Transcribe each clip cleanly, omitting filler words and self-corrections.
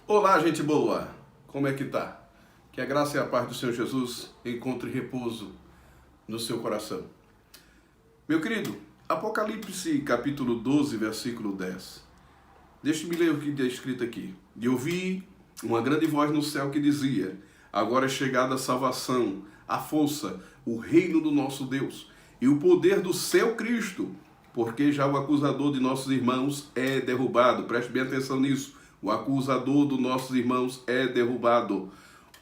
Olá, gente boa! Como é que tá? Que a graça e a paz do Senhor Jesus encontre repouso no seu coração. Meu querido, Apocalipse capítulo 12, versículo 10. Deixe-me ler o que está escrito aqui. E ouvi uma grande voz no céu que dizia: agora é chegada a salvação, a força, o reino do nosso Deus e o poder do seu Cristo, porque já o acusador de nossos irmãos é derrubado. Preste bem atenção nisso. O acusador dos nossos irmãos é derrubado,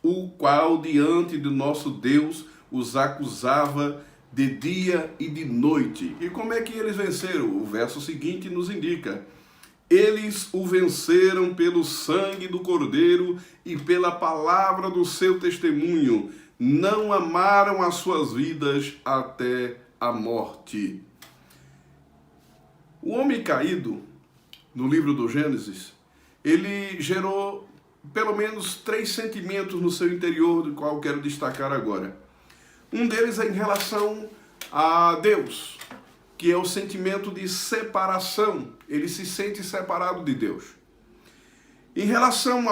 o qual diante do nosso Deus os acusava de dia e de noite. E como é que eles venceram? O verso seguinte nos indica: eles o venceram pelo sangue do Cordeiro e pela palavra do seu testemunho. Não amaram as suas vidas até a morte. O homem caído, no livro do Gênesis, ele gerou pelo menos 3 sentimentos no seu interior, do qual eu quero destacar agora. Um deles é em relação a Deus, que é o sentimento de separação. Ele se sente separado de Deus. Em relação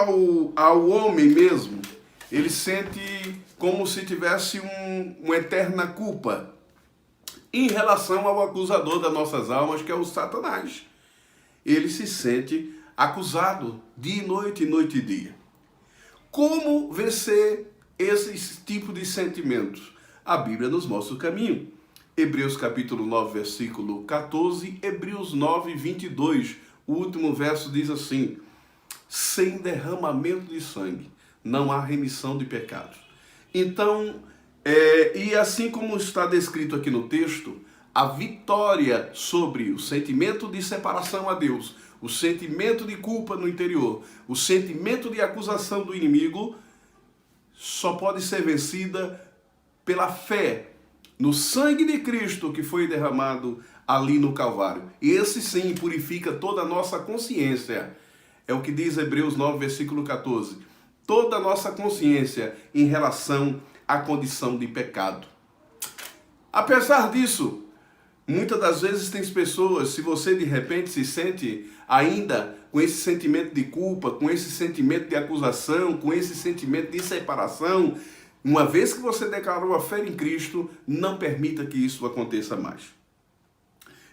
ao homem mesmo, ele sente como se tivesse uma eterna culpa em relação ao acusador das nossas almas, que é o Satanás. Ele se sente acusado dia e noite e dia. Como vencer esses tipos de sentimentos? A Bíblia nos mostra o caminho. Hebreus capítulo 9, versículo 14, Hebreus 9, 22. O último verso diz assim: sem derramamento de sangue não há remissão de pecados. Então, e assim como está descrito aqui no texto, a vitória sobre o sentimento de separação a Deus, o sentimento de culpa no interior, o sentimento de acusação do inimigo, só pode ser vencida pela fé no sangue de Cristo que foi derramado ali no Calvário. E esse sim purifica toda a nossa consciência. É o que diz Hebreus 9, versículo 14. Toda a nossa consciência em relação à condição de pecado. Apesar disso, muitas das vezes tem pessoas, se você de repente se sente ainda com esse sentimento de culpa, com esse sentimento de acusação, com esse sentimento de separação, uma vez que você declarou a fé em Cristo, não permita que isso aconteça mais.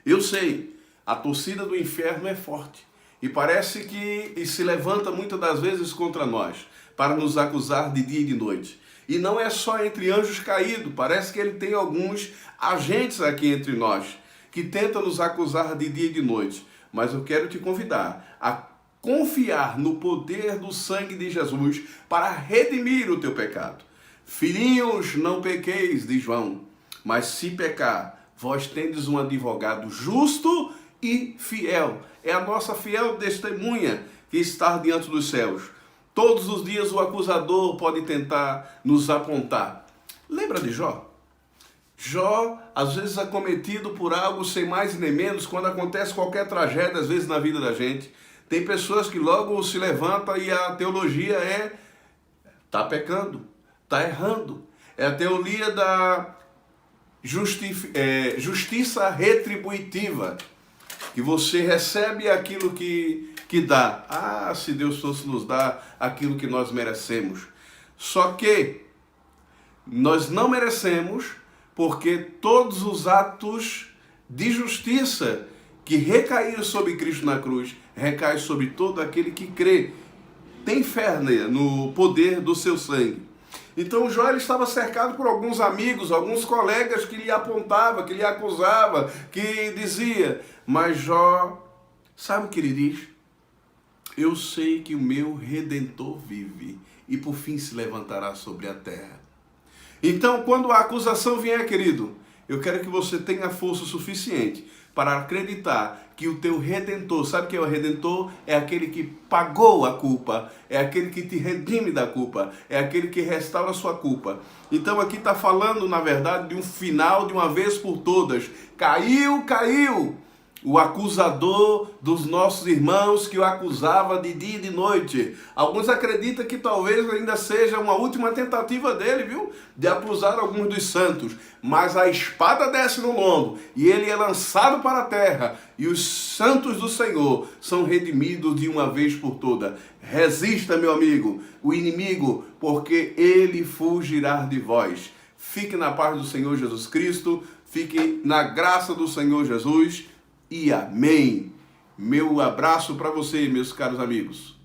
Eu sei, a torcida do inferno é forte e parece que se levanta muitas das vezes contra nós para nos acusar de dia e de noite. E não é só entre anjos caídos, parece que ele tem alguns agentes aqui entre nós que tentam nos acusar de dia e de noite. Mas eu quero te convidar a confiar no poder do sangue de Jesus para redimir o teu pecado. Filhinhos, não pequeis, diz João, mas se pecar, vós tendes um advogado justo e fiel. É a nossa fiel testemunha que está diante dos céus. Todos os dias o acusador pode tentar nos apontar. Lembra de Jó? Jó, às vezes acometido por algo sem mais nem menos, quando acontece qualquer tragédia, às vezes na vida da gente, tem pessoas que logo se levantam e a teologia tá pecando, tá errando. É a teoria da justiça retributiva, que você recebe aquilo que dá. Ah, se Deus fosse nos dar aquilo que nós merecemos. Só que nós não merecemos, porque todos os atos de justiça que recaíram sobre Cristo na cruz, recaem sobre todo aquele que crê, tem fé no poder do seu sangue. Então Jó estava cercado por alguns amigos, alguns colegas que lhe apontavam, que lhe acusavam, que dizia, mas Jó, sabe o que ele diz? Eu sei que o meu Redentor vive e por fim se levantará sobre a terra. Então, quando a acusação vier, querido, eu quero que você tenha força suficiente para acreditar que o teu Redentor, sabe o que é o Redentor? É aquele que pagou a culpa, é aquele que te redime da culpa, é aquele que restaura a sua culpa. Então aqui está falando, na verdade, de um final de uma vez por todas. Caiu, o acusador dos nossos irmãos que o acusava de dia e de noite. Alguns acreditam que talvez ainda seja uma última tentativa dele, viu? De acusar alguns dos santos. Mas a espada desce no lombo e ele é lançado para a terra. E os santos do Senhor são redimidos de uma vez por toda. Resista, meu amigo, o inimigo, porque ele fugirá de vós. Fique na paz do Senhor Jesus Cristo. Fique na graça do Senhor Jesus. E amém. Meu abraço para você, meus caros amigos.